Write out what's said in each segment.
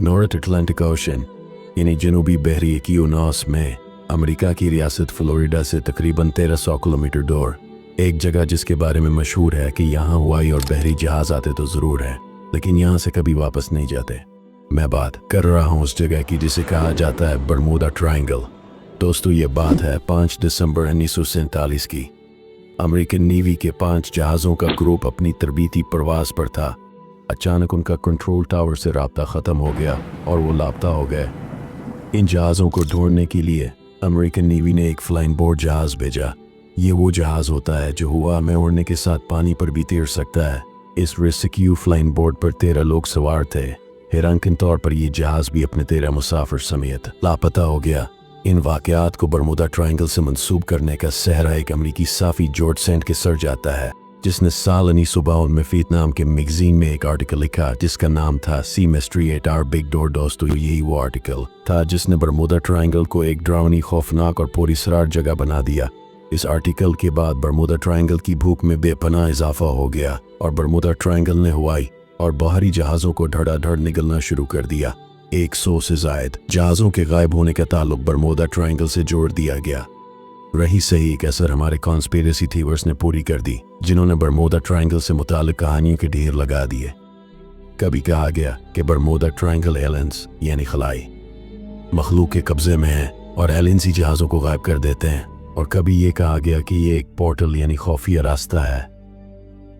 North Atlantic ocean यानी जनूबी बहरी इक्विनोस में अमेरिका की रियासत फ्लोरिडा से तकरीबन 1300 किलोमीटर दूर एक जगह जिसके बारे में मशहूर है कि यहाँ हवाई और बहरी जहाज आते तो ज़रूर है, लेकिन यहाँ से कभी वापस नहीं जाते। मैं बात कर रहा हूँ उस जगह की जिसे कहा जाता है बरमूडा ट्रायंगल। दोस्तों, ये बात है 5 दिसंबर 1947 की। अमेरिकन नेवी के 5 जहाज़ों का ग्रुप अपनी तरबीती प्रवास पर था। अचानक उनका कंट्रोल टावर से राब्ता ख़त्म हो गया और वो लापता हो गए। इन जहाज़ों को ढूंढने के लिए अमेरिकन नेवी ने एक फ्लाइंग बोट जहाज़ भेजा। ये वो जहाज़ होता है जो हवा में उड़ने के साथ पानी पर भी तैर सकता है। इस रेस्क्यू फ्लाइंग बोट पर 13 लोग सवार थे। हैरानकुन तौर पर यह जहाज़ भी अपने 13 मुसाफिर समेत लापता हो गया। इन वाक़यात को बरमूडा ट्रायंगल से मंसूब करने का सहरा एक अमरीकी साफ़ी जॉर्ज सेंट के सर जाता है, जिसने साल 1952 में फीत नाम के मैगज़ीन में एक आर्टिकल लिखा जिसका नाम था sea mystery at our big door. दोस्तों, यही वो आर्टिकल था जिसने बरमूडा ट्रायंगल को एक डरावनी, खौफनाक और पुरअसरार जगह बना दिया। इस आर्टिकल के बाद बरमूडा ट्रायंगल की भूख में बेपनाह इजाफा हो गया और बरमूडा ट्रायंगल ने हवाई और बाहरी जहाज़ों को धड़ाधड़ निगलना शुरू कर दिया। 100 से ज़ायद जहाज़ों के गायब होने का ताल्लुक बरमूडा ट्रायंगल से जोड़ दिया गया। रही सही एक असर हमारे कॉन्स्पिरेसी थीवर्स ने पूरी कर दी, जिन्होंने बरमूडा ट्रायंगल से मुताल्लिक कहानियों के ढेर लगा दिए। कभी कहा गया कि बरमूडा ट्रायंगल एलियंस यानी खलाई मखलूक के कब्जे में है और एलियंस ही जहाज़ों को गायब कर देते हैं, और कभी ये कहा गया कि ये एक पोर्टल यानी खौफिया रास्ता है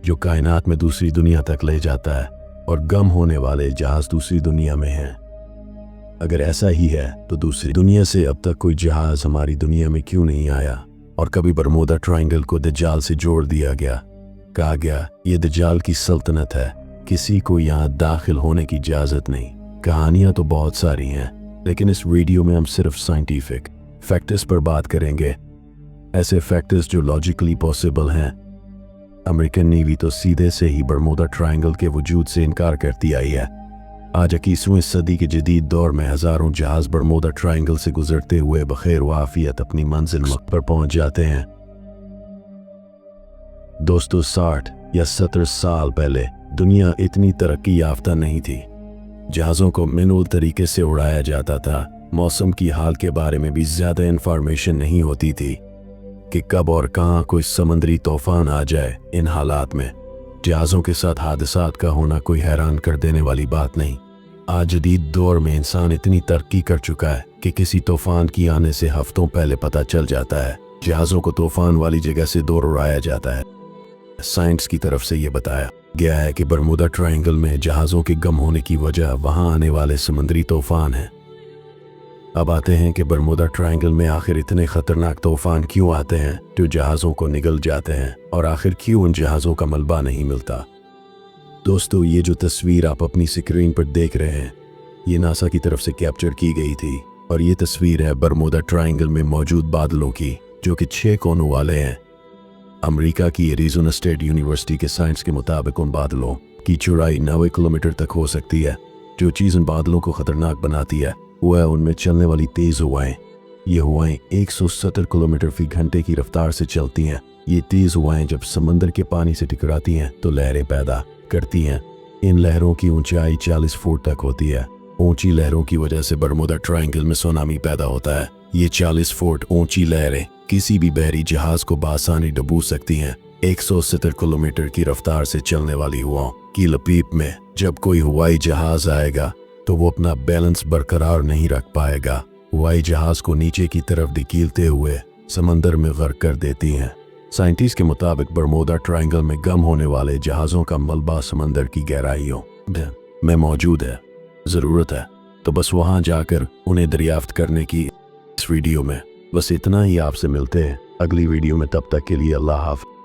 जो कायनात में दूसरी दुनिया तक ले जाता है और गम होने वाले जहाज़ दूसरी दुनिया में हैं। अगर ऐसा ही है तो दूसरी दुनिया से अब तक कोई जहाज हमारी दुनिया में क्यों नहीं आया? और कभी बरमूडा ट्रायंगल को दज्जाल से जोड़ दिया गया। कहा गया ये दज्जाल की सल्तनत है, किसी को यहाँ दाखिल होने की इजाजत नहीं। कहानियां तो बहुत सारी हैं, लेकिन इस वीडियो में हम सिर्फ साइंटिफिक फैक्टर्स पर बात करेंगे, ऐसे फैक्टर्स जो लॉजिकली पॉसिबल हैं। अमेरिकन नेवी तो सीधे से ही बरमूडा ट्रायंगल के वजूद से इनकार करती आई है। आज 21वीं सदी के जदीद दौर में हजारों जहाज बरमूडा ट्रायंगल से गुजरते हुए बखैर वाफियत अपनी मंजिल पर पहुंच जाते हैं। दोस्तों, 60 या 70 साल पहले दुनिया इतनी तरक्की याफ्ता नहीं थी। जहाज़ों को मैनुअल तरीके से उड़ाया जाता था। मौसम की हाल के बारे में भी ज्यादा इंफॉर्मेशन नहीं होती थी कि कब और कहां कोई समुद्री तूफान आ जाए। इन हालात में जहाज़ों के साथ हादसात का होना कोई हैरान कर देने वाली बात नहीं। आज जदीद दौर में इंसान इतनी तरक्की कर चुका है कि किसी तूफान की आने से हफ्तों पहले पता चल जाता है। जहाज़ों को तूफान वाली जगह से दूर उड़ाया जाता है। साइंस की तरफ से ये बताया गया है कि बरमूडा ट्रायंगल में जहाज़ों के गम होने की वजह वहां आने वाले समुद्री तूफान है। अब आते हैं कि बरमूडा ट्रायंगल में आखिर इतने खतरनाक तूफान क्यों आते हैं जो जहाज़ों को निगल जाते हैं, और आखिर क्यों उन जहाज़ों का मलबा नहीं मिलता। दोस्तों, ये जो तस्वीर आप अपनी स्क्रीन पर देख रहे हैं, ये नासा की तरफ से कैप्चर की गई थी, और ये तस्वीर है बरमूडा ट्रायंगल में मौजूद बादलों की, जो कि 6 कोनों वाले हैं। अमेरिका की एरिज़ोना स्टेट यूनिवर्सिटी के साइंस के मुताबिक उन बादलों की चौड़ाई 90 किलोमीटर तक हो सकती है। जो चीज़ उन बादलों को खतरनाक बनाती है वो है उनमें चलने वाली तेज हवाएं। ये हवाएं 170 किलोमीटर फी घंटे की रफ्तार से चलती हैं। ये तेज हवाएं जब समंदर के पानी से टकराती हैं तो लहरें पैदा करती हैं। इन लहरों की ऊंचाई 40 फुट तक होती है। ऊंची लहरों की वजह से बरमूडा ट्रायंगल में सुनामी पैदा होता है। ये 40 फुट ऊंची लहरें किसी भी बहरी जहाज को बासानी डुबो सकती हैं। 170 किलोमीटर की रफ्तार से चलने वाली हवाओं की लपेट में जब कोई हवाई जहाज आएगा तो वो अपना बैलेंस बरकरार नहीं रख पाएगा। हवाई जहाज को नीचे की तरफ धकेलते हुए समंदर में गर्क कर देती हैं। साइंटिस्ट के मुताबिक बरमूडा ट्रायंगल में गम होने वाले जहाज़ों का मलबा समंदर की गहराइयों में मौजूद है। ज़रूरत है तो बस वहां जाकर उन्हें दरियाफ्त करने की। इस वीडियो में बस इतना ही। आपसे मिलते हैं अगली वीडियो में, तब तक के लिए अल्लाह हाफ़िज़।